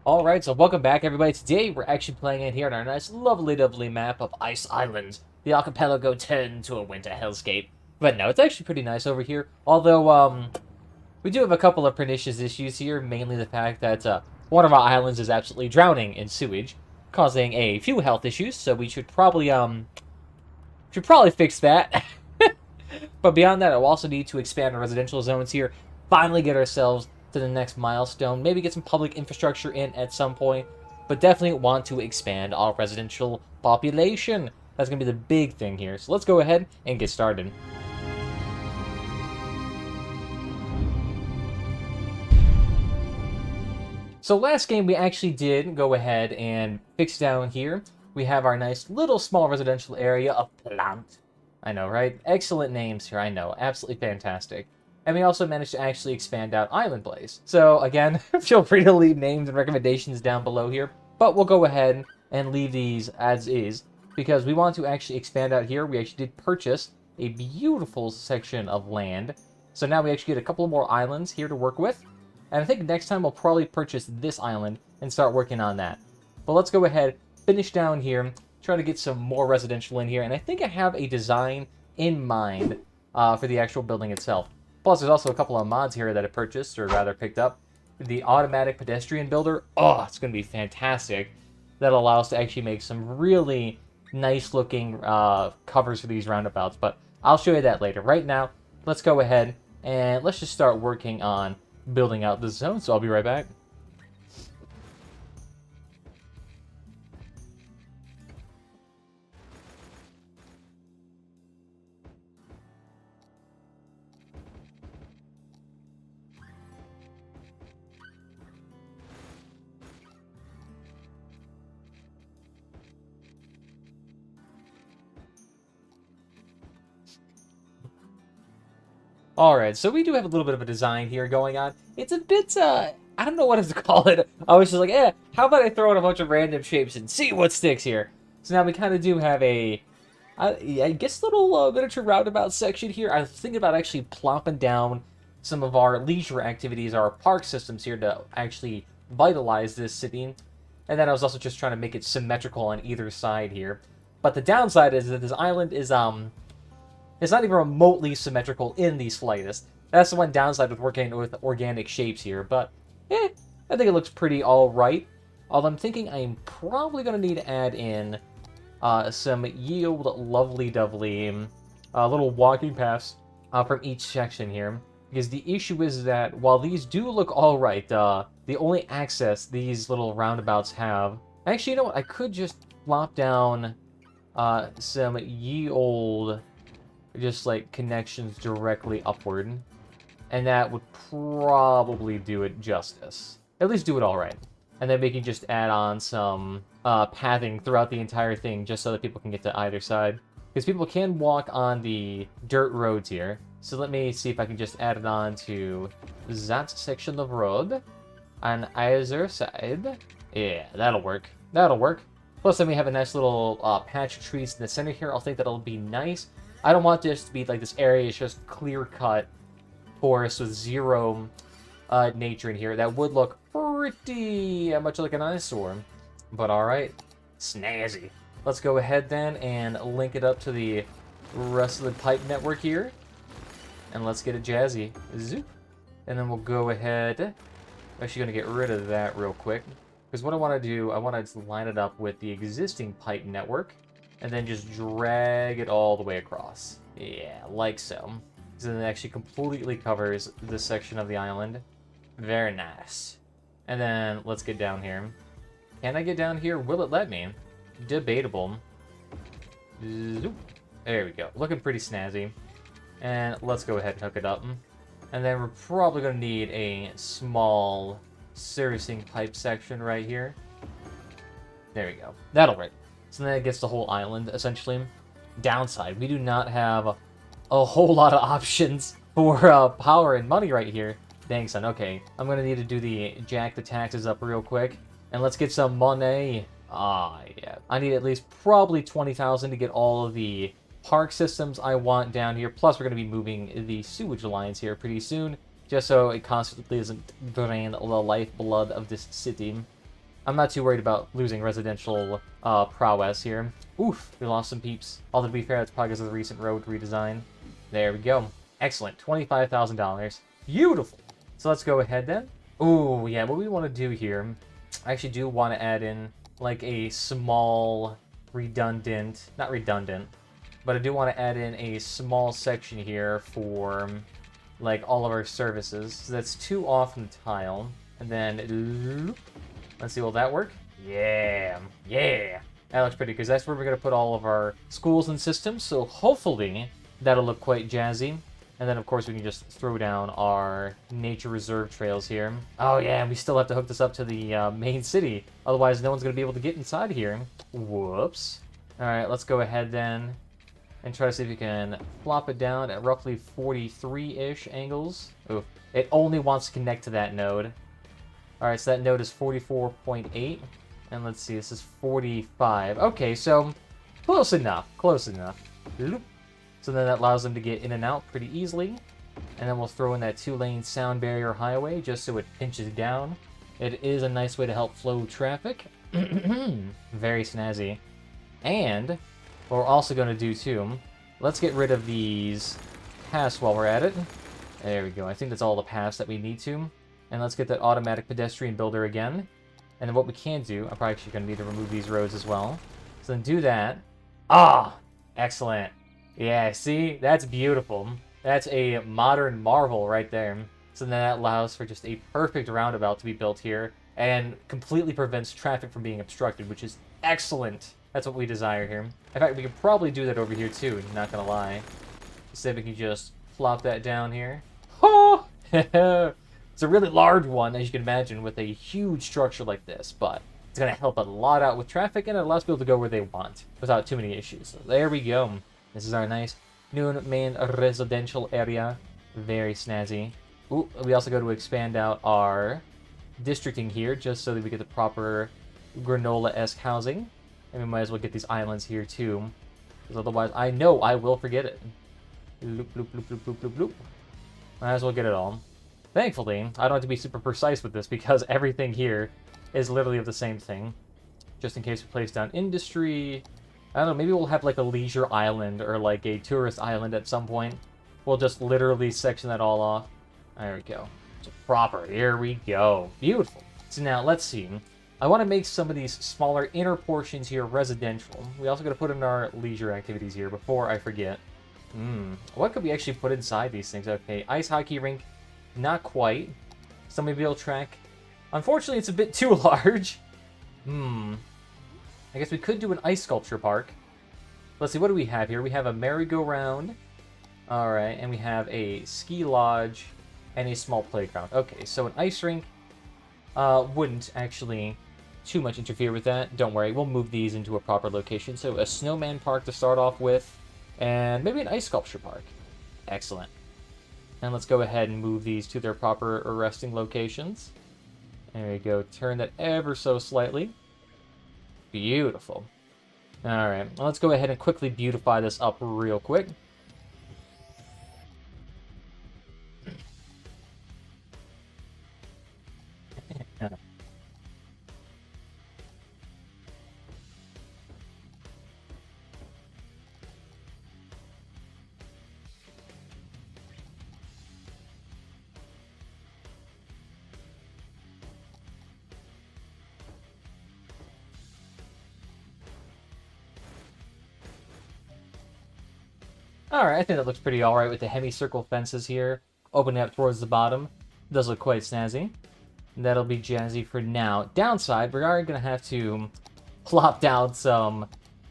Alright, so welcome back everybody. Today we're actually playing in here on our nice lovely map of Ice Island. The archipelago turned to a winter hellscape. But no, it's actually pretty nice over here. Although, we do have a couple of pernicious issues here. Mainly the fact that one of our islands is absolutely drowning in sewage, causing a few health issues. So we should probably fix that. But beyond that, we'll also need to expand our residential zones here. Finally get ourselves to the next milestone. Maybe get some public infrastructure in at some point. But definitely want to expand our residential population. That's going to be the big thing here. So let's go ahead and get started. So last game we actually did go ahead and fix down here. We have our nice little small residential area of Plant. I know, right? Excellent names here, I know. Absolutely fantastic. And we also managed to actually expand out Island Blaze. So again, feel free to leave names and recommendations down below here. But we'll go ahead and leave these as is, because we want to actually expand out here. We actually did purchase a beautiful section of land. So now we actually get a couple more islands here to work with. And I think next time we'll probably purchase this island and start working on that. But let's go ahead, finish down here, try to get some more residential in here. And I think I have a design in mind for the actual building itself. Plus, there's also a couple of mods here that I purchased, or rather picked up. The automatic pedestrian builder. Oh, it's going to be fantastic. That'll allow us to actually make some really nice looking covers for these roundabouts. But I'll show you that later. Right now, let's go ahead and let's just start working on building out this zone. So I'll be right back. Alright, so we do have a little bit of a design here going on. It's a bit, I don't know what to call it. I was just like, how about I throw in a bunch of random shapes and see what sticks here? So now we kind of do have a, I guess, little miniature roundabout section here. I was thinking about actually plopping down some of our leisure activities, our park systems here to actually vitalize this city. And then I was also just trying to make it symmetrical on either side here. But the downside is that this island is, it's not even remotely symmetrical in the slightest. That's the one downside with working with organic shapes here, but I think it looks pretty alright. Although I'm thinking I'm probably going to need to add in some yield lovely-dovely little walking paths from each section here. Because the issue is that while these do look alright, the only access these little roundabouts have... Actually, you know what? I could just plop down some yield... just like connections directly upward, and that would probably do it justice. At least do it all right. And then we can just add on some pathing throughout the entire thing just so that people can get to either side. Because people can walk on the dirt roads here. So let me see if I can just add it on to that section of road on either side. Yeah, that'll work. That'll work. Plus then we have a nice little patch of trees in the center here. I think that'll be nice. I don't want this to be like this area is just clear-cut forest with zero nature in here. That would look pretty much like an eyesore. But alright, snazzy. Let's go ahead then and link it up to the rest of the pipe network here. And let's get it jazzy. Zoop. And then we'll go ahead. I'm actually going to get rid of that real quick. Because what I want to do, I want to line it up with the existing pipe network. And then just drag it all the way across. Yeah, like so. So then it actually completely covers this section of the island. Very nice. And then let's get down here. Can I get down here? Will it let me? Debatable. Zoop. There we go. Looking pretty snazzy. And let's go ahead and hook it up. And then we're probably going to need a small servicing pipe section right here. There we go. That'll work. So then it gets the whole island, essentially. Downside, we do not have a whole lot of options for power and money right here. Dang, son. Okay, I'm going to need to do the jack the taxes up real quick. And let's get some money. Yeah. I need at least probably 20,000 to get all of the park systems I want down here. Plus, we're going to be moving the sewage lines here pretty soon, just so it constantly doesn't drain the lifeblood of this city. I'm not too worried about losing residential prowess here. Oof, we lost some peeps. Although to be fair, that's probably because of the recent road redesign. There we go. Excellent. $25,000. Beautiful. So let's go ahead then. Ooh, yeah, what we want to do here, I actually do want to add in like a small redundant, not redundant, but I do want to add in a small section here for like all of our services. So that's 2 off in the tile. And then, let's see, will that work? Yeah, yeah. That looks pretty, because that's where we're going to put all of our schools and systems, so hopefully that'll look quite jazzy. And then, of course, we can just throw down our nature reserve trails here. Oh, yeah, and we still have to hook this up to the main city. Otherwise, no one's going to be able to get inside here. Whoops. All right, let's go ahead then and try to see if we can flop it down at roughly 43-ish angles. Ooh, it only wants to connect to that node. All right, so that node is 44.8. And let's see, this is 45. Okay, so close enough. Close enough. So then that allows them to get in and out pretty easily. And then we'll throw in that 2-lane sound barrier highway just so it pinches down. It is a nice way to help flow traffic. Very snazzy. And what we're also going to do too, let's get rid of these paths while we're at it. There we go. I think that's all the paths that we need to. And let's get that automatic pedestrian builder again. And then what we can do, I'm probably actually going to need to remove these roads as well. So then do that. Ah! Excellent. Yeah, see? That's beautiful. That's a modern marvel right there. So then that allows for just a perfect roundabout to be built here and completely prevents traffic from being obstructed, which is excellent. That's what we desire here. In fact, we could probably do that over here too, not going to lie. So we can just plop that down here. Oh! It's a really large one, as you can imagine, with a huge structure like this, but it's going to help a lot out with traffic, and it allows people to go where they want without too many issues. So there we go. This is our nice new main residential area. Very snazzy. Ooh, we also go to expand out our districting here, just so that we get the proper granola-esque housing. And we might as well get these islands here, too. Because otherwise, I know I will forget it. Loop, loop, loop, loop, loop, loop, loop. Might as well get it all. Thankfully, I don't have to be super precise with this because everything here is literally of the same thing. Just in case we place down industry. I don't know, maybe we'll have like a leisure island or like a tourist island at some point. We'll just literally section that all off. There we go. So proper. Here we go. Beautiful. So now, let's see. I want to make some of these smaller inner portions here residential. We also got to put in our leisure activities here before I forget. What could we actually put inside these things? Okay, ice hockey rink. Not quite. Snowmobile track. Unfortunately, it's a bit too large. I guess we could do an ice sculpture park. Let's see, what do we have here? We have a merry-go-round. Alright, and we have a ski lodge and a small playground. Okay, so an ice rink wouldn't actually too much interfere with that. Don't worry, we'll move these into a proper location. So a snowman park to start off with, and maybe an ice sculpture park. Excellent. And let's go ahead and move these to their proper resting locations. There we go. Turn that ever so slightly. Beautiful. Alright, well, let's go ahead and quickly beautify this up real quick. Alright, I think that looks pretty alright with the hemicircle fences here, opening up towards the bottom. It does look quite snazzy. That'll be jazzy for now. Downside, we are going to have to plop down some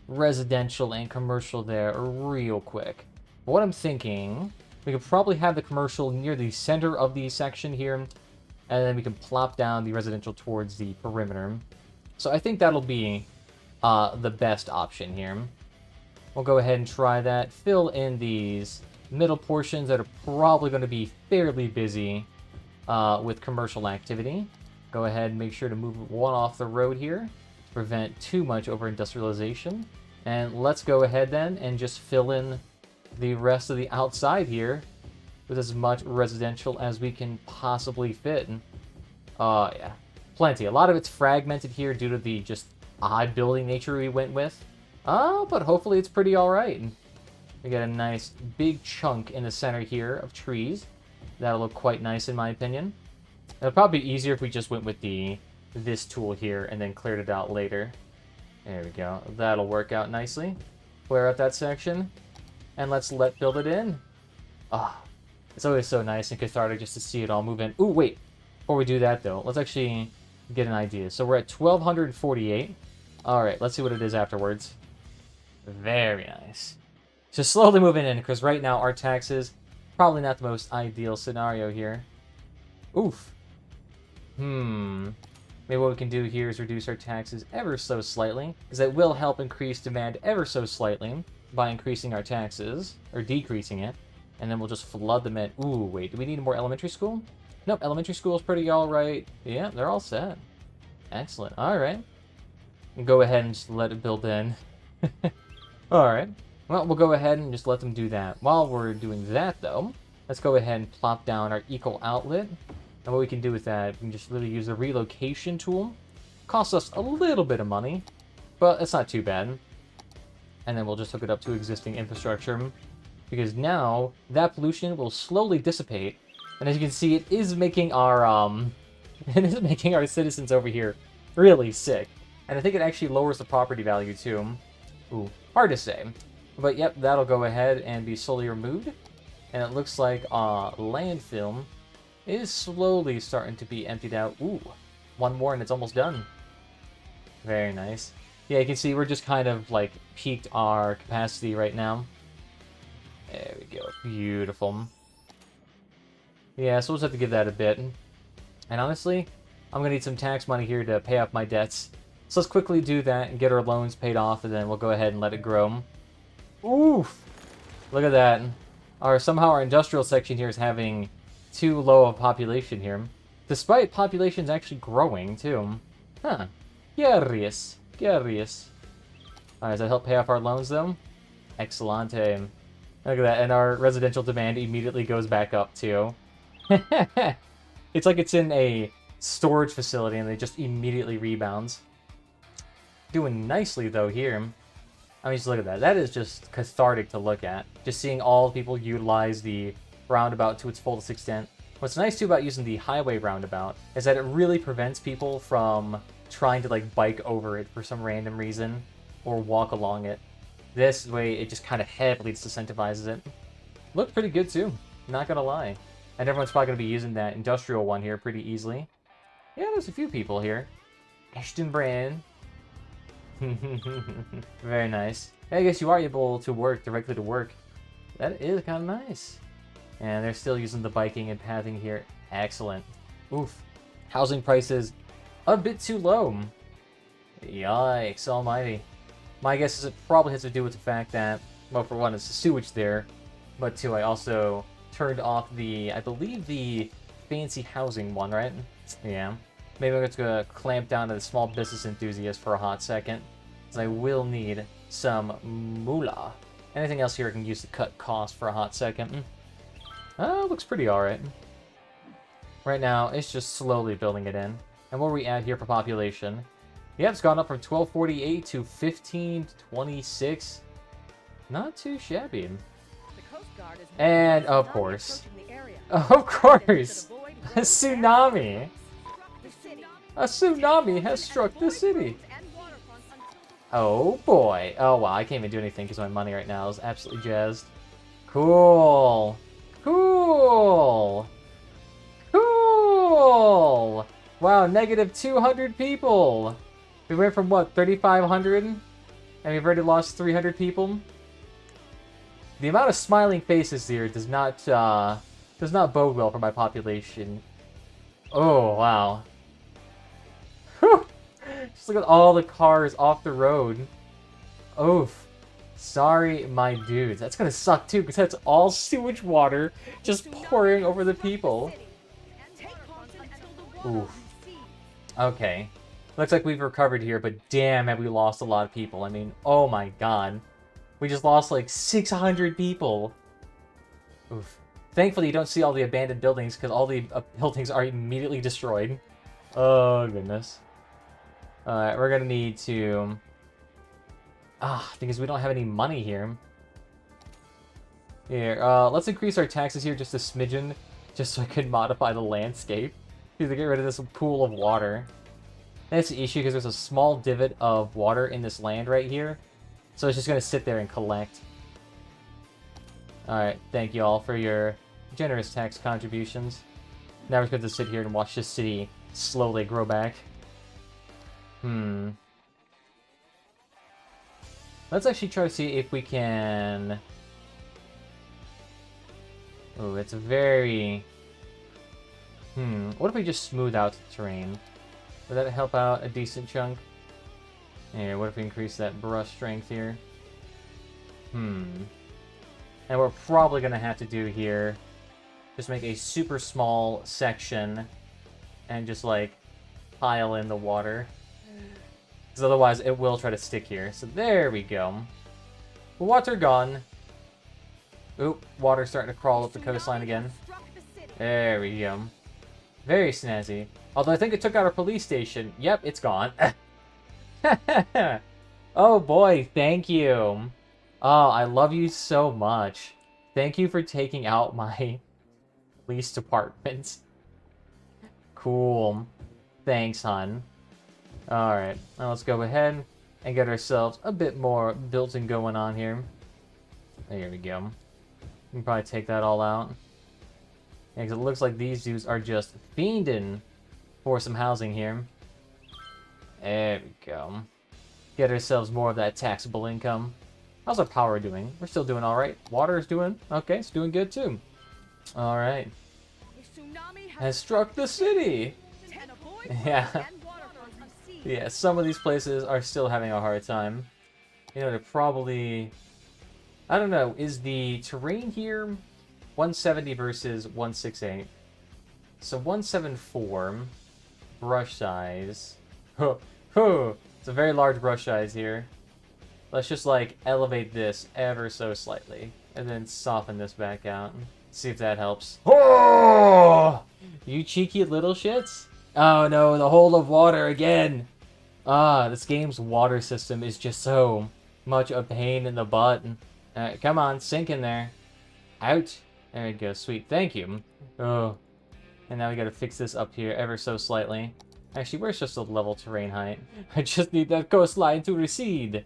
residential and commercial there real quick. What I'm thinking, we could probably have the commercial near the center of the section here, and then we can plop down the residential towards the perimeter. So I think that'll be the best option here. We'll go ahead and try that. Fill in these middle portions that are probably going to be fairly busy with commercial activity. Go ahead and make sure to move one off the road here to prevent too much over-industrialization. And let's go ahead then and just fill in the rest of the outside here with as much residential as we can possibly fit. Oh, yeah. Plenty. A lot of it's fragmented here due to the just odd building nature we went with. But hopefully it's pretty alright. We got a nice big chunk in the center here of trees. That'll look quite nice in my opinion. It'll probably be easier if we just went with this tool here and then cleared it out later. There we go. That'll work out nicely. Clear out that section. And let's build it in. Ah, it's always so nice and cathartic just to see it all move in. Ooh, wait. Before we do that, though, let's actually get an idea. So we're at 1,248. Alright, let's see what it is afterwards. Very nice. Just slowly moving in, because right now our taxes, probably not the most ideal scenario here. Oof. Maybe what we can do here is reduce our taxes ever so slightly, because that will help increase demand ever so slightly by increasing our taxes, or decreasing it, and then we'll just flood them in. Ooh, wait, do we need more elementary school? Nope, elementary school is pretty alright. Yeah, they're all set. Excellent, alright. Go ahead and just let it build in. Alright, well, we'll go ahead and just let them do that. While we're doing that, though, let's go ahead and plop down our eco outlet. And what we can do with that, we can just really use the relocation tool. Costs us a little bit of money, but it's not too bad. And then we'll just hook it up to existing infrastructure, because now that pollution will slowly dissipate. And as you can see, it is making our citizens over here really sick. And I think it actually lowers the property value too. Ooh, hard to say. But yep, that'll go ahead and be slowly removed. And it looks like landfill is slowly starting to be emptied out. Ooh, one more and it's almost done. Very nice. Yeah, you can see we're just kind of like peaked our capacity right now. There we go. Beautiful. Yeah, so we'll just have to give that a bit. And honestly, I'm going to need some tax money here to pay off my debts. So let's quickly do that and get our loans paid off, and then we'll go ahead and let it grow. Oof! Look at that. Somehow our industrial section here is having too low a population here. Despite populations actually growing, too. Huh. Curious. Curious. Alright, does that help pay off our loans, though? Excellente. Look at that, and our residential demand immediately goes back up, too. It's like it's in a storage facility and it just immediately rebounds. Doing nicely, though, here. I mean, just look at that. That is just cathartic to look at. Just seeing all people utilize the roundabout to its fullest extent. What's nice, too, about using the highway roundabout is that it really prevents people from trying to, like, bike over it for some random reason or walk along it. This way, it just kind of heavily disincentivizes it. Looked pretty good, too. Not gonna lie. And everyone's probably going to be using that industrial one here pretty easily. Yeah, there's a few people here. Ashton Brand. Very nice. Yeah, I guess you are able to work directly to work. That is kind of nice. And they're still using the biking and pathing here. Excellent. Oof. Housing prices a bit too low. Yikes almighty. My guess is it probably has to do with the fact that, well, for one, it's the sewage there. But two, I also turned off I believe the fancy housing one, right? Yeah. Maybe I'm just gonna clamp down to the small business enthusiast for a hot second, because I will need some moolah. Anything else here I can use to cut costs for a hot second? Looks pretty alright. Right now, it's just slowly building it in. And what are we at here for population? Yeah, it's gone up from 1248 to 1526. Not too shabby. And, of course, a tsunami! A tsunami has struck the city! Oh boy! Oh wow, I can't even do anything because my money right now is absolutely jazzed. Cool! Cool! Cool! Wow, negative 200 people! We went from, what, 3,500? And we've already lost 300 people? The amount of smiling faces here does not bode well for my population. Oh, wow. Whew. Just look at all the cars off the road. Oof. Sorry, my dudes. That's gonna suck, too, because that's all sewage water just pouring over the people. Oof. Okay. Looks like we've recovered here, but damn have we lost a lot of people. I mean, oh my god. We just lost like 600 people. Oof. Thankfully, you don't see all the abandoned buildings because all the buildings are immediately destroyed. Oh, goodness. Alright, we're gonna need to... because we don't have any money here. Here, let's increase our taxes here just a smidgen, just so I can modify the landscape. To get rid of this pool of water. That's the issue, because there's a small divot of water in this land right here. So it's just gonna sit there and collect. Alright, thank you all for your generous tax contributions. Now we're going to sit here and watch this city slowly grow back. Let's actually try to see if we can... Oh, it's very... What if we just smooth out the terrain? Would that help out a decent chunk? Here, what if we increase that brush strength here? And we're probably going to have to do here... Just make a super small section and just, like, pile in the water. Because otherwise it will try to stick here. So there we go. Water gone. Oop, water starting to crawl up the coastline again. There we go. Very snazzy. Although I think it took out our police station. Yep, it's gone. Oh boy, thank you. Oh, I love you so much. Thank you for taking out my... police department. Cool. Thanks, hon. Alright, now let's go ahead and get ourselves a bit more built-in going on here. There we go. We can probably take that all out. Yeah, because it looks like these dudes are just fiending for some housing here. There we go. Get ourselves more of that taxable income. How's our power doing? We're still doing alright. Water is doing... okay, it's doing good too. Alright. Has struck the city! Yeah. Yeah, some of these places are still having a hard time. You know, they're probably... I don't know, is the terrain here 170 versus 168? So 174, brush size. It's a very large brush size here. Let's just, like, elevate this ever so slightly. And then soften this back out. See if that helps. Oh! You cheeky little shits. Oh no, the hole of water again. This game's water system is just so much a pain in the butt. Come on, sink in there. Out. There we go, sweet, thank you. Oh. And now we gotta fix this up here ever so slightly. Actually, where's just the level terrain height? I just need that coastline to recede.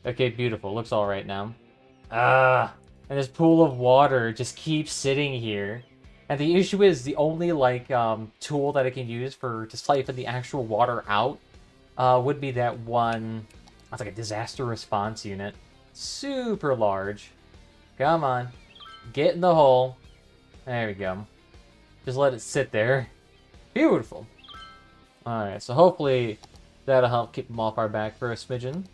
Okay, beautiful, looks alright now. And this pool of water just keeps sitting here. And the issue is, the only, like, tool that I can use to siphon the actual water out would be that one... That's like a disaster response unit. Super large. Come on. Get in the hole. There we go. Just let it sit there. Beautiful. Alright, so hopefully that'll help keep them off our back for a smidgen. And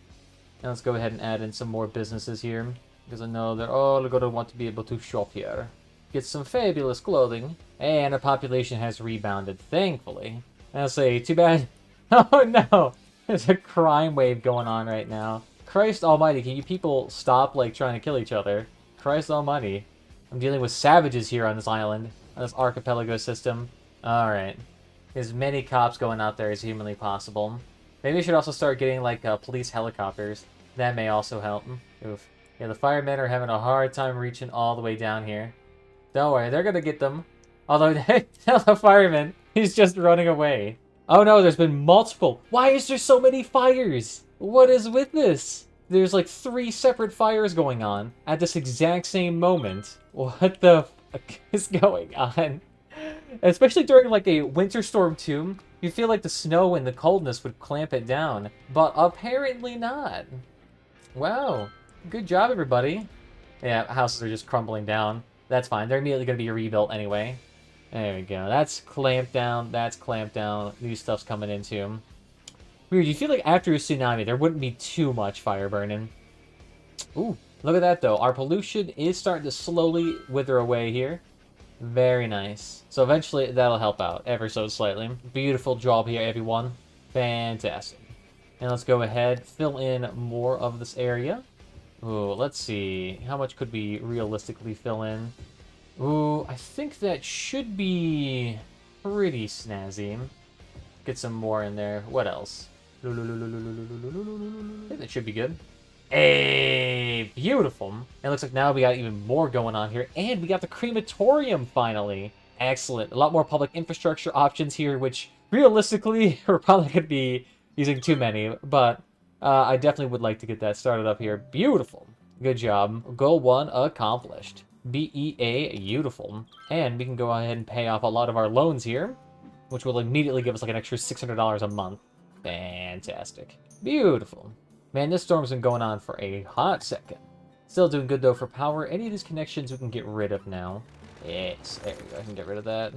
let's go ahead and add in some more businesses here. Because I know they're all going to want to be able to shop here. Get some fabulous clothing. And our population has rebounded, thankfully. I'll say, too bad. Oh no! There's a crime wave going on right now. Christ almighty, can you people stop, like, trying to kill each other? Christ almighty. I'm dealing with savages here on this island. On this archipelago system. Alright. As many cops going out there as humanly possible. Maybe we should also start getting, like, police helicopters. That may also help. Oof. Yeah, the firemen are having a hard time reaching all the way down here. Don't worry, they're gonna get them. Although, tell the fireman, he's just running away. Oh no, there's been multiple. Why is there so many fires? What is with this? There's like 3 separate fires going on at this exact same moment. What the fuck is going on? Especially during like a winter storm too. You feel like the snow and the coldness would clamp it down. But apparently not. Wow. Good job, everybody. Yeah, houses are just crumbling down. That's fine. They're immediately going to be rebuilt anyway. There we go. That's clamped down. That's clamped down. New stuff's coming in too. Weird. You feel like after a tsunami, there wouldn't be too much fire burning. Ooh, look at that though. Our pollution is starting to slowly wither away here. Very nice. So eventually that'll help out ever so slightly. Beautiful job here, everyone. Fantastic. And let's go ahead, fill in more of this area. Ooh, let's see. How much could we realistically fill in? Ooh, I think that should be pretty snazzy. Get some more in there. What else? I think that should be good. Hey, beautiful. It looks like now we got even more going on here. And we got the crematorium finally. Excellent. A lot more public infrastructure options here, which realistically, we're probably going to be using too many. But I definitely would like to get that started up here. Beautiful. Good job. Goal 1 accomplished. BEA, beautiful. And we can go ahead and pay off a lot of our loans here, which will immediately give us like an extra $600 a month. Fantastic. Beautiful. Man, this storm's been going on for a hot second. Still doing good, though, for power. Any of these connections we can get rid of now. Yes, there we go. I can get rid of that.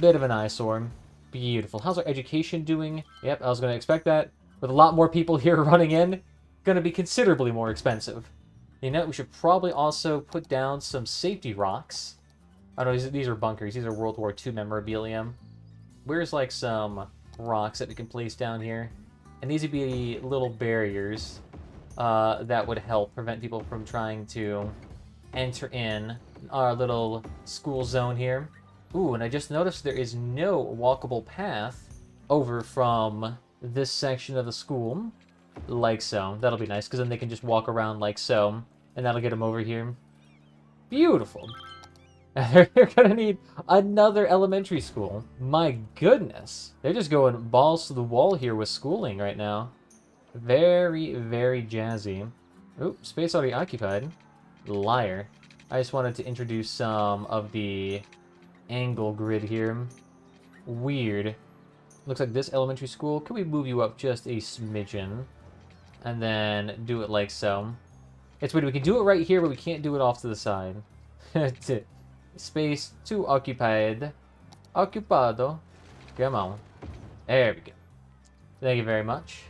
Bit of an eyesore. Beautiful. How's our education doing? Yep, I was going to expect that. With a lot more people here running in, going to be considerably more expensive. You know, we should probably also put down some safety rocks. Oh, no, these are bunkers. These are World War II memorabilia. Where's, like, some rocks that we can place down here? And these would be little barriers that would help prevent people from trying to enter in our little school zone here. Ooh, and I just noticed there is no walkable path over from this section of the school, like so. That'll be nice, because then they can just walk around like so, and that'll get them over here. Beautiful. They're gonna need another elementary school. My goodness. They're just going balls to the wall here with schooling right now. Very, very jazzy. Oop, space already occupied. Liar. I just wanted to introduce some of the angle grid here. Weird. Looks like this elementary school. Can we move you up just a smidgen? And then do it like so. It's weird. We can do it right here, but we can't do it off to the side. Space too occupied. Occupado. Come on. There we go. Thank you very much.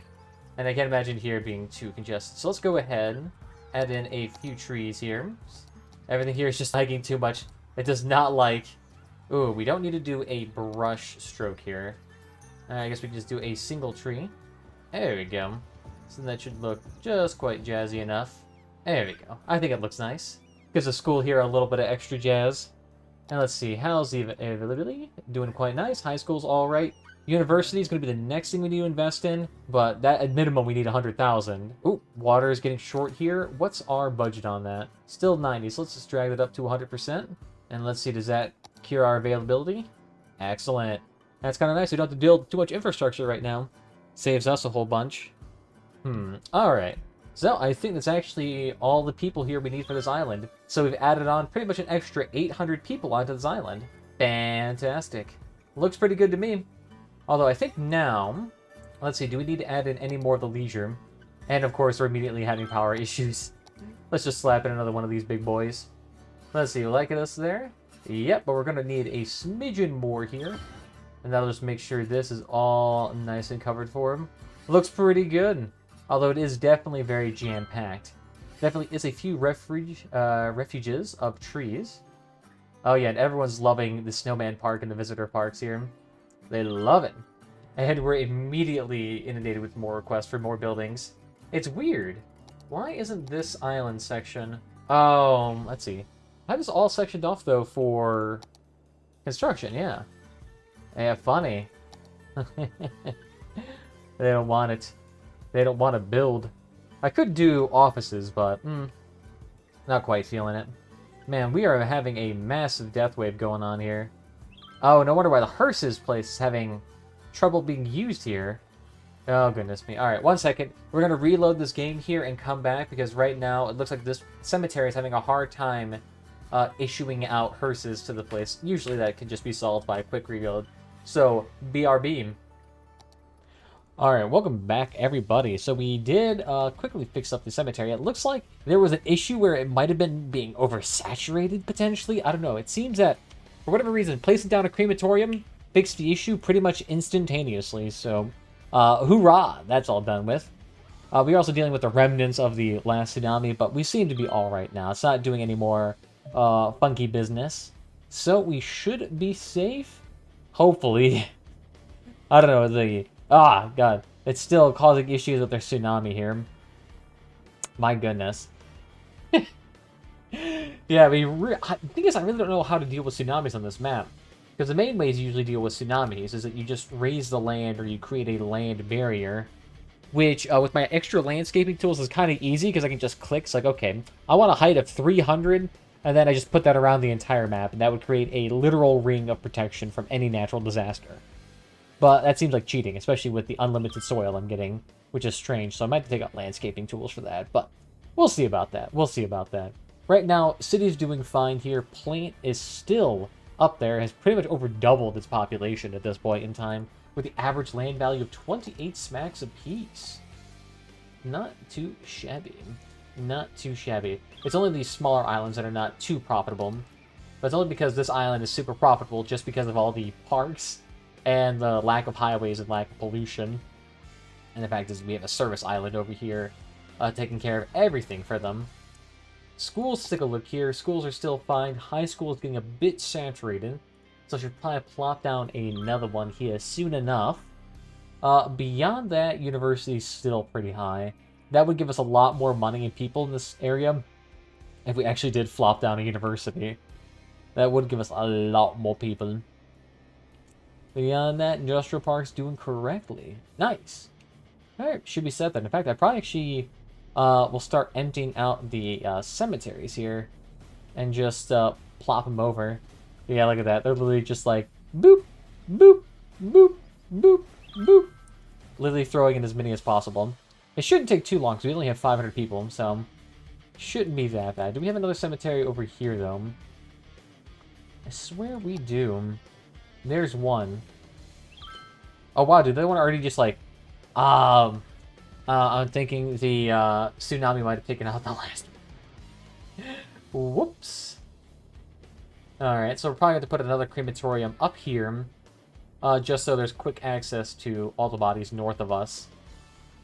And I can't imagine here being too congested. So let's go ahead, add in a few trees here. Everything here is just lagging too much. It does not like... Ooh, we don't need to do a brush stroke here. I guess we can just do a single tree. There we go. So that should look just quite jazzy enough. There we go. I think it looks nice. Gives the school here a little bit of extra jazz. And let's see, how's the availability? Doing quite nice. High school's all right. University is going to be the next thing we need to invest in, but that at minimum we need 100,000. Ooh, water is getting short here. What's our budget on that? Still 90, so let's just drag it up to 100%. And let's see, does that cure our availability? Excellent. That's kind of nice. We don't have to build too much infrastructure right now. Saves us a whole bunch. Alright. So, I think that's actually all the people here we need for this island. So we've added on pretty much an extra 800 people onto this island. Fantastic. Looks pretty good to me. Although I think now... Let's see, do we need to add in any more of the leisure? And of course, we're immediately having power issues. Let's just slap in another one of these big boys. Let's see, like us there? Yep, but we're going to need a smidgen more here. And that'll just make sure this is all nice and covered for him. Looks pretty good. Although it is definitely very jam-packed. Definitely is a few refuges of trees. Oh yeah, and everyone's loving the Snowman Park and the Visitor Parks here. They love it. And we're immediately inundated with more requests for more buildings. It's weird. Why isn't this island section... Oh, let's see. How is all sectioned off, though, for construction? Yeah. Yeah, funny. They don't want it. They don't want to build. I could do offices, but not quite feeling it. Man, we are having a massive death wave going on here. Oh, no wonder why the hearses place is having trouble being used here. Oh, goodness me. Alright, 1 second. We're going to reload this game here and come back, because right now it looks like this cemetery is having a hard time issuing out hearses to the place. Usually that can just be solved by a quick reload. So, BRB. Alright, welcome back, everybody. So we did quickly fix up the cemetery. It looks like there was an issue where it might have been being oversaturated, potentially. I don't know. It seems that, for whatever reason, placing down a crematorium fixed the issue pretty much instantaneously. So, hoorah! That's all done with. We're also dealing with the remnants of the last tsunami, but we seem to be alright now. It's not doing any more funky business. So we should be safe. Hopefully. I don't know, Ah, God. It's still causing issues with their tsunami here. My goodness. Yeah, the thing is, I really don't know how to deal with tsunamis on this map. Because Because the main ways you usually deal with tsunamis is that you just raise the land or you create a land barrier, which with my extra landscaping tools is kind of easy because I can just click. It's like, okay, I want a height of 300, and then I just put that around the entire map, and that would create a literal ring of protection from any natural disaster. But that seems like cheating, especially with the unlimited soil I'm getting, which is strange, so I might have to take out landscaping tools for that, but we'll see about that. We'll see about that. Right now, city's doing fine here. Plant is still up there, has pretty much over doubled its population at this point in time, with the average land value of 28 smacks apiece. Not too shabby. Not too shabby. It's only these smaller islands that are not too profitable, but it's only because this island is super profitable just because of all the parks and the lack of highways and lack of pollution. And the fact is we have a service island over here taking care of everything for them. Schools, let's take a look here. Schools are still fine. High school is getting a bit saturated, so I should probably plop down another one here soon enough. Beyond that, university is still pretty high. That would give us a lot more money and people in this area if we actually did flop down a university. That would give us a lot more people. Beyond that, industrial park's doing correctly. Nice. Alright, should be set then. In fact, I probably actually will start emptying out the cemeteries here and just plop them over. Yeah, look at that. They're literally just like boop, boop, boop, boop, boop. Literally throwing in as many as possible. It shouldn't take too long because we only have 500 people, so shouldn't be that bad. Do we have another cemetery over here, though? I swear we do. There's one. Oh, wow, dude. They want to already just, like... I'm thinking the tsunami might have taken out the last one. Whoops. Alright, so we're probably going to put another crematorium up here, just so there's quick access to all the bodies north of us.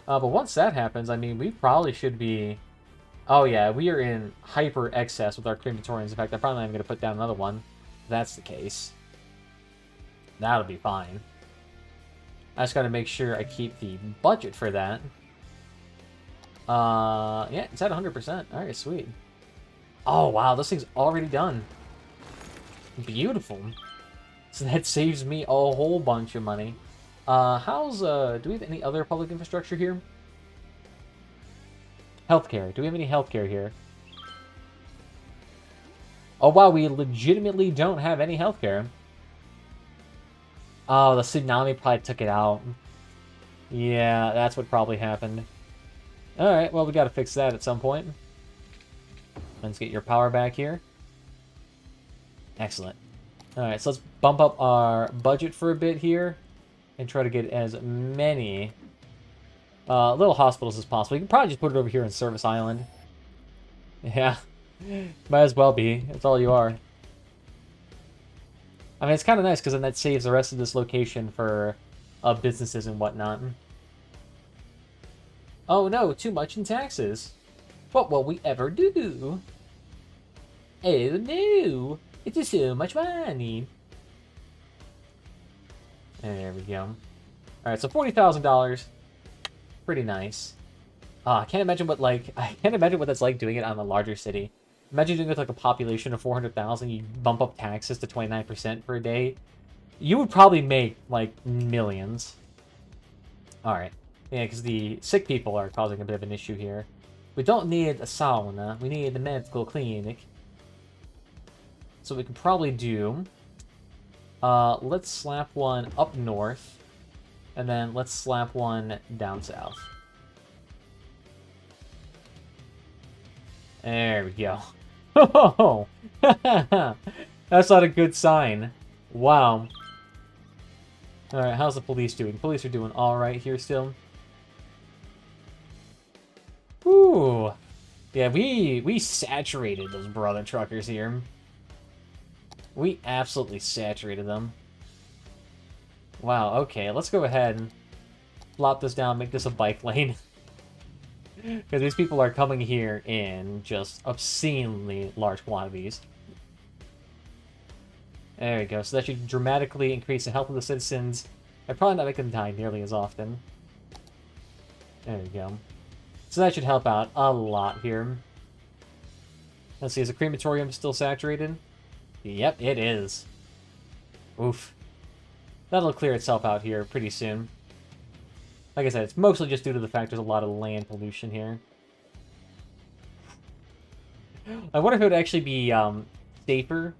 But once that happens, I mean, we probably should be... Oh yeah, we are in hyper excess with our crematoriums. In fact, I'm probably not going to put down another one. If that's the case. That'll be fine. I just got to make sure I keep the budget for that. Yeah, it's at 100%. Alright, sweet. Oh, wow, this thing's already done. Beautiful. So that saves me a whole bunch of money. Do we have any other public infrastructure here? Healthcare. Do we have any healthcare here? Oh, wow, we legitimately don't have any healthcare. Oh, the tsunami probably took it out. Yeah, that's what probably happened. Alright, well, we gotta fix that at some point. Let's get your power back here. Excellent. Alright, so let's bump up our budget for a bit here and try to get as many little hospitals as possible. You can probably just put it over here in Service Island. Yeah, might as well be. That's all you are. I mean, it's kind of nice because then that saves the rest of this location for businesses and whatnot. Oh no, too much in taxes. What will we ever do? Oh no, it's so much money. There we go. Alright, so $40,000. Pretty nice. I can't imagine what that's like doing it on a larger city. Imagine doing it with like a population of 400,000, you bump up taxes to 29% per day. You would probably make, like, millions. Alright. Yeah, because the sick people are causing a bit of an issue here. We don't need a sauna, we need the medical clinic. So we can probably do... let's slap one up north, and then let's slap one down south. There we go. Oh, that's not a good sign. Wow. Alright, how's the police doing? Police are doing alright here still. Ooh. Yeah, we saturated those brother truckers here. We absolutely saturated them. Wow, okay, let's go ahead and plop this down, make this a bike lane. Because these people are coming here in just obscenely large quantities. There we go. So that should dramatically increase the health of the citizens. And probably not make them die nearly as often. There we go. So that should help out a lot here. Let's see, is the crematorium still saturated? Yep, it is. Oof. That'll clear itself out here pretty soon. Like I said, it's mostly just due to the fact there's a lot of land pollution here. I wonder if it would actually be safer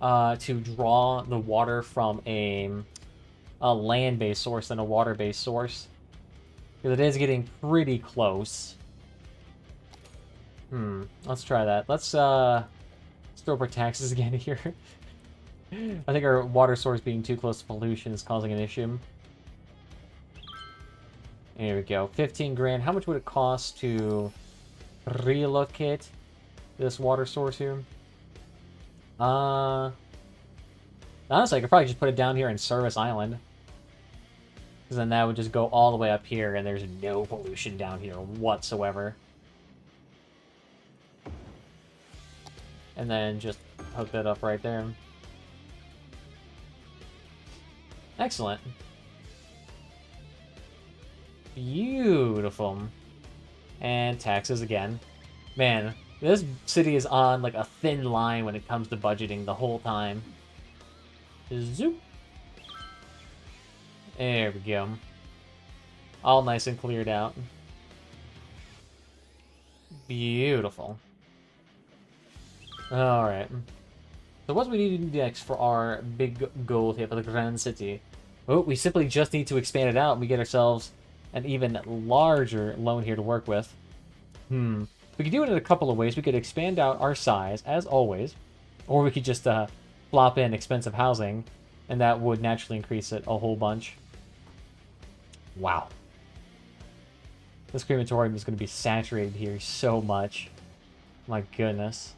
to draw the water from a land-based source than a water-based source. Because it is getting pretty close. Let's try that. Let's throw up our taxes again here. I think our water source being too close to pollution is causing an issue. There we go. 15 grand. How much would it cost to relocate this water source here? Honestly, I could probably just put it down here in Service Island. Because then that would just go all the way up here, and there's no pollution down here whatsoever. And then just hook that up right there. Excellent. Beautiful. And taxes again. Man, this city is on like a thin line when it comes to budgeting the whole time. Zoop. There we go. All nice and cleared out. Beautiful. Alright. So what do we need next for our big goal here for the Grand City? Oh, we simply just need to expand it out and we get ourselves an even larger loan here to work with. We could do it in a couple of ways. We could expand out our size, as always. Or we could just flop in expensive housing, and that would naturally increase it a whole bunch. Wow. This crematorium is going to be saturated here so much. My goodness.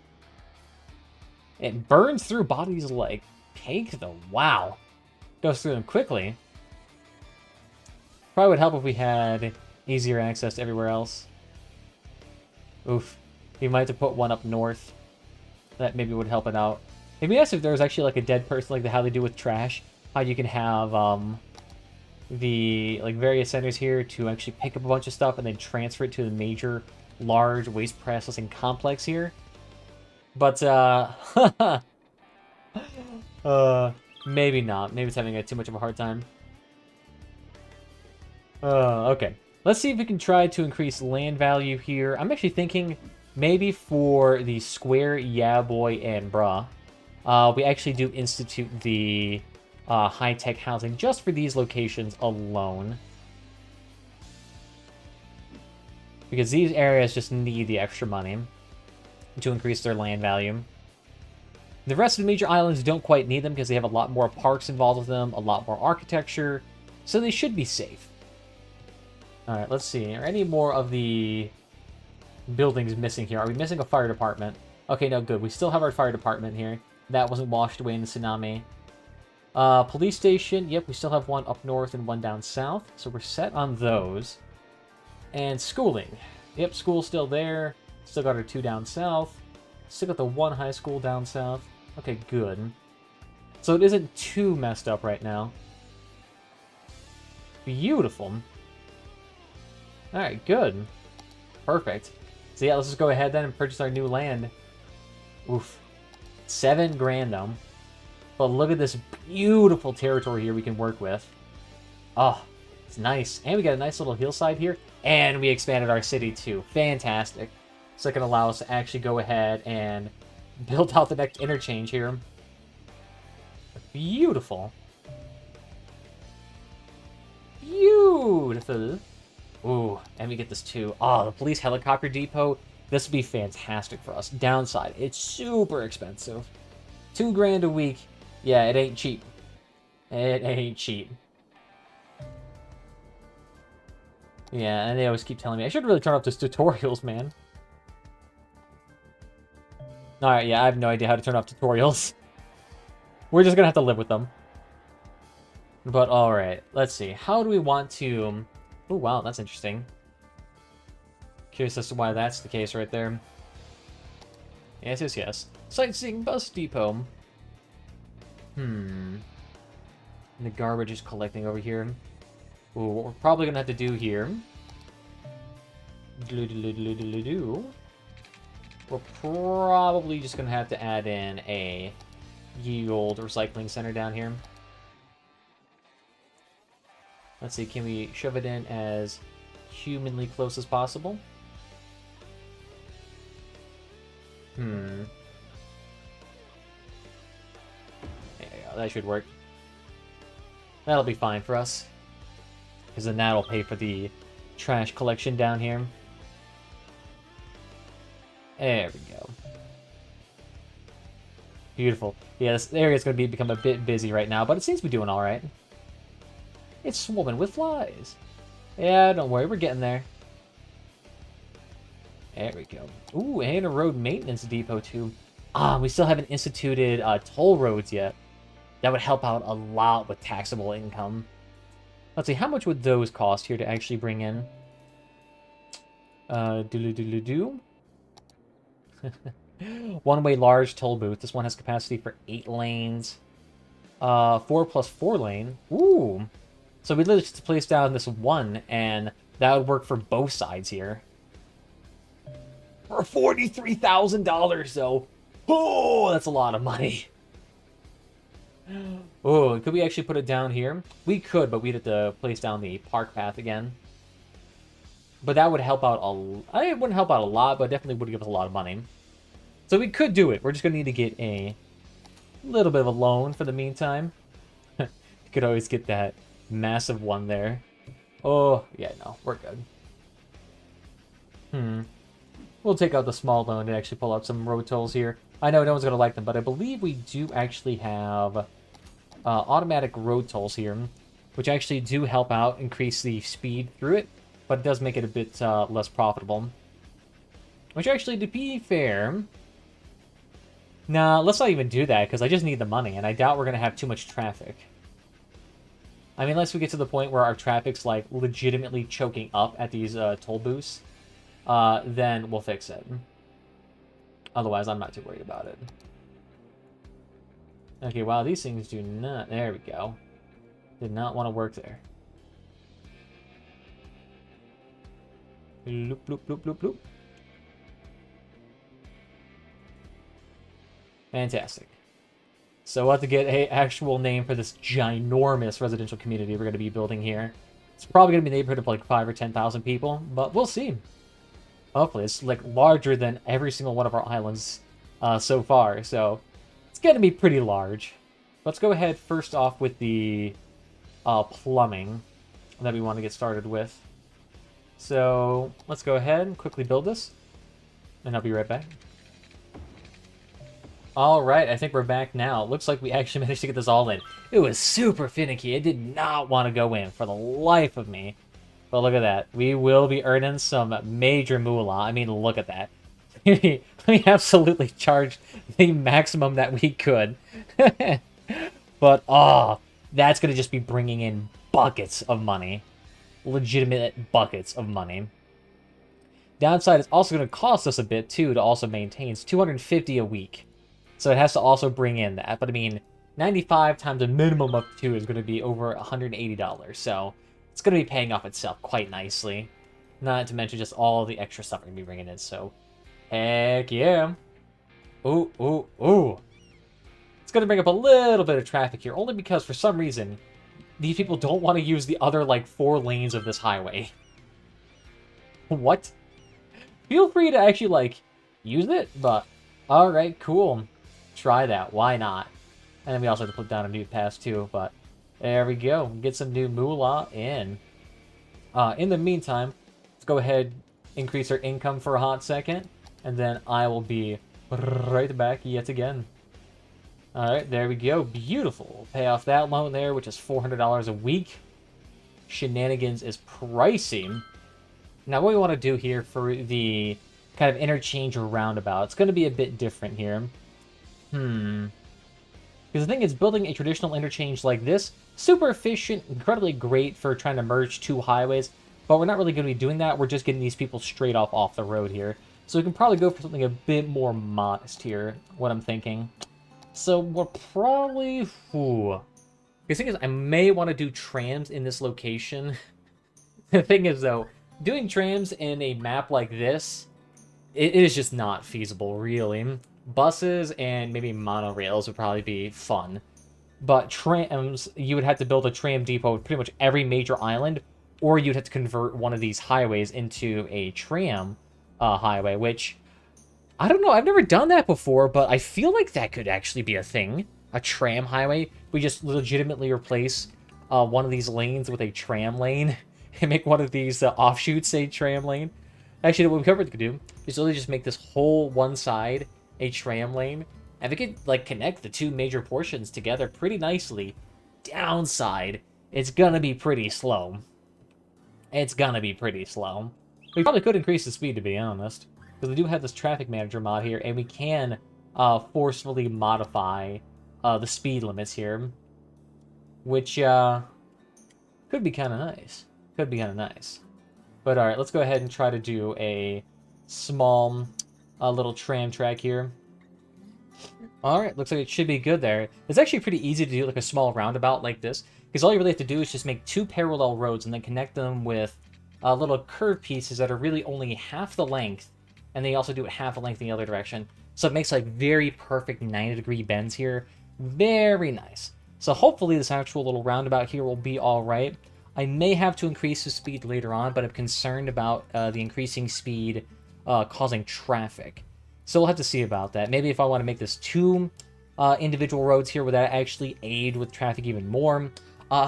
It burns through bodies like cake, though. Wow. Goes through them quickly. Probably would help if we had easier access to everywhere else. Oof. We might have to put one up north. That maybe would help it out. Maybe ask if there's actually like a dead person, like how they do with trash. How you can have the like various centers here to actually pick up a bunch of stuff and then transfer it to the major large waste processing complex here. But maybe not. Maybe it's having too much of a hard time. Okay. Let's see if we can try to increase land value here. I'm actually thinking maybe for the square, yeah, boy, and bruh, we actually do institute the high-tech housing just for these locations alone. Because these areas just need the extra money to increase their land value. The rest of the major islands don't quite need them because they have a lot more parks involved with them, a lot more architecture, so they should be safe. Alright, let's see. Are any more of the buildings missing here? Are we missing a fire department? Okay, no, good. We still have our fire department here. That wasn't washed away in the tsunami. Police station. Yep, we still have one up north and one down south. So we're set on those. And schooling. Yep, school's still there. Still got our 2 down south. Still got the 1 high school down south. Okay, good. So it isn't too messed up right now. Beautiful. Alright, good. Perfect. So yeah, let's just go ahead then and purchase our new land. Oof. 7 grand though. But look at this beautiful territory here we can work with. Oh, it's nice. And we got a nice little hillside here. And we expanded our city too. Fantastic. So it can allow us to actually go ahead and build out the next interchange here. Beautiful. Beautiful. Ooh, and we get this too. Oh, the police helicopter depot. This would be fantastic for us. Downside, it's super expensive. 2 grand a week. Yeah, it ain't cheap. It ain't cheap. Yeah, and they always keep telling me I should really turn off those tutorials, man. Alright, yeah, I have no idea how to turn off tutorials. We're just gonna have to live with them. But alright, let's see. How do we want to... Oh, wow, that's interesting. Curious as to why that's the case right there. Yes, yes, yes. Sightseeing bus depot. The garbage is collecting over here. Ooh, what we're probably gonna have to do here... We're probably just gonna have to add in a ye old recycling center down here. Let's see, can we shove it in as humanly close as possible? There you go, that should work. That'll be fine for us. Because then that'll pay for the trash collection down here. There we go. Beautiful. Yeah, this area's going to become a bit busy right now, but it seems to be doing alright. It's swarming with flies. Yeah, don't worry, we're getting there. There we go. Ooh, and a road maintenance depot too. We still haven't instituted toll roads yet. That would help out a lot with taxable income. Let's see, how much would those cost here to actually bring in? Doodle-doodle-doo. One-way large toll booth. This one has capacity for 8 lanes. 4 plus 4 lane. Ooh. So we literally just place down this one, and that would work for both sides here. For $43,000, though. Oh, that's a lot of money. Oh, could we actually put it down here? We could, but we'd have to place down the park path again. But that would help out it wouldn't help out a lot, but definitely would give us a lot of money. So we could do it. We're just going to need to get a little bit of a loan for the meantime. You could always get that massive one there. Oh, yeah, no, we're good. We'll take out the small loan and actually pull out some road tolls here. I know no one's going to like them, but I believe we do actually have automatic road tolls here, which actually do help out increase the speed through it, but it does make it a bit less profitable. Which actually, to be fair... Nah, let's not even do that, because I just need the money, and I doubt we're going to have too much traffic. I mean, unless we get to the point where our traffic's, like, legitimately choking up at these toll booths, then we'll fix it. Otherwise, I'm not too worried about it. Okay, wow, these things do not... There we go. Did not want to work there. Bloop, bloop, bloop, bloop, bloop. Fantastic. So we'll have to get an actual name for this ginormous residential community we're going to be building here. It's probably going to be a neighborhood of like 5,000 or 10,000 people, but we'll see. Hopefully, it's like larger than every single one of our islands so far, so it's going to be pretty large. Let's go ahead first off with the plumbing that we want to get started with. So let's go ahead and quickly build this, and I'll be right back. Alright, I think we're back now. Looks like we actually managed to get this all in. It was super finicky. It did not want to go in for the life of me. But look at that. We will be earning some major moolah. I mean, look at that. We absolutely charged the maximum that we could. But, oh, that's going to just be bringing in buckets of money. Legitimate buckets of money. Downside, it's also going to cost us a bit, too, to also maintain. It's $250 a week. So it has to also bring in that. But I mean, 95 times a minimum of 2 is going to be over $180. So it's going to be paying off itself quite nicely. Not to mention just all the extra stuff we're going to be bringing in. So, heck yeah. Ooh, ooh, ooh. It's going to bring up a little bit of traffic here. Only because for some reason, these people don't want to use the other, like, 4 lanes of this highway. What? Feel free to actually, like, use it. But, alright, cool. Try that. Why not? And then we also have to put down a new pass too, but there we go. Get some new moolah in. In the meantime, let's go ahead, increase our income for a hot second, and then I will be right back yet again. Alright, there we go. Beautiful. Pay off that loan there, which is $400 a week. Shenanigans is pricey. Now, what we want to do here for the kind of interchange or roundabout, it's going to be a bit different here. Because the thing is, building a traditional interchange like this, super efficient, incredibly great for trying to merge 2 highways, but we're not really going to be doing that. We're just getting these people straight off the road here. So we can probably go for something a bit more modest here, what I'm thinking. So we're probably... The thing is, I may want to do trams in this location. The thing is, though, doing trams in a map like this, it is just not feasible, really. Buses and maybe monorails would probably be fun. But trams, you would have to build a tram depot with pretty much every major island, or you'd have to convert one of these highways into a tram highway, which, I don't know, I've never done that before, but I feel like that could actually be a thing. A tram highway. We just legitimately replace one of these lanes with a tram lane and make one of these offshoots a tram lane. Actually, what we could do is really just make this whole one side a tram lane, and we could like connect the two major portions together pretty nicely. Downside, it's gonna be pretty slow. It's gonna be pretty slow. We probably could increase the speed, to be honest, because we do have this traffic manager mod here, and we can forcefully modify the speed limits here, which could be kind of nice. Could be kind of nice. But alright, let's go ahead and try to do a small little tram track here. Alright, looks like it should be good there. It's actually pretty easy to do like a small roundabout like this, because all you really have to do is just make two parallel roads and then connect them with little curved pieces that are really only half the length, and they also do it half the length in the other direction. So it makes like very perfect 90-degree bends here. Very nice. So hopefully this actual little roundabout here will be alright. I may have to increase the speed later on, but I'm concerned about the increasing speed causing traffic. So we'll have to see about that. Maybe if I want to make this two individual roads here, would that actually aid with traffic even more?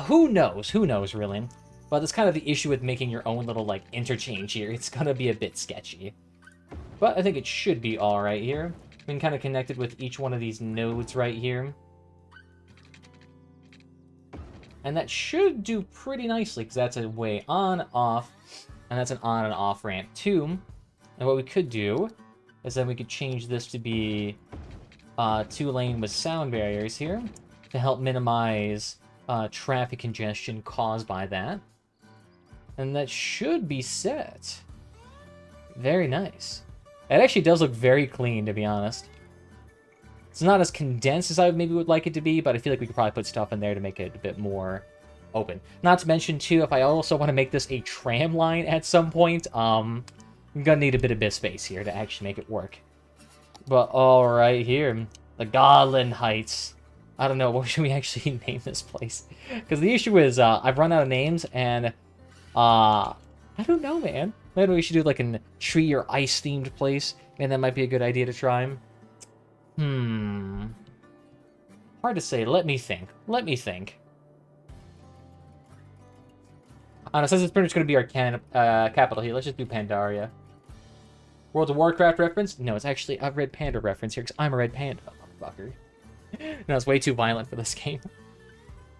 Who knows? Who knows, really? But that's kind of the issue with making your own little, like, interchange here. It's gonna be a bit sketchy. But I think it should be alright here. We can kind of connect it with each one of these nodes right here. And that should do pretty nicely, because that's a way on, off, and that's an on and off ramp too. And what we could do is then we could change this to be 2-lane with sound barriers here to help minimize traffic congestion caused by that. And that should be set. Very nice. It actually does look very clean, to be honest. It's not as condensed as I maybe would like it to be, but I feel like we could probably put stuff in there to make it a bit more open. Not to mention, too, if I also want to make this a tram line at some point, I'm gonna need a bit of space here to actually make it work. But alright here, the Godland Heights. I don't know, what should we actually name this place? Because the issue is, I've run out of names, and, I don't know, man. Maybe we should do, like, a tree or ice-themed place, and that might be a good idea to try. Hard to say. Let me think. Let me think. I don't know, since it's pretty much going to be our capital here, let's just do Pandaria. World of Warcraft reference? No, it's actually a Red Panda reference here, because I'm a Red Panda, motherfucker. No, it's way too violent for this game.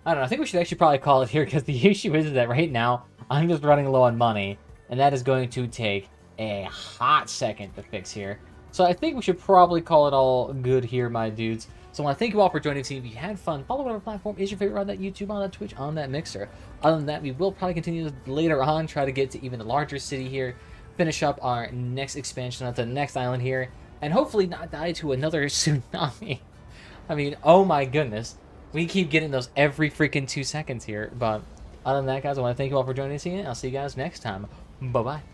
I don't know, I think we should actually probably call it here, because the issue is that right now, I'm just running low on money, and that is going to take a hot second to fix here. So I think we should probably call it all good here, my dudes. So I want to thank you all for joining us. If you had fun, follow whatever platform is your favorite on that YouTube, on that Twitch, on that Mixer. Other than that, we will probably continue later on, try to get to even a larger city here, finish up our next expansion at the next island here, and hopefully not die to another tsunami. I mean, oh my goodness. We keep getting those every freaking 2 seconds here. But other than that, guys, I want to thank you all for joining us again. I'll see you guys next time. Bye-bye.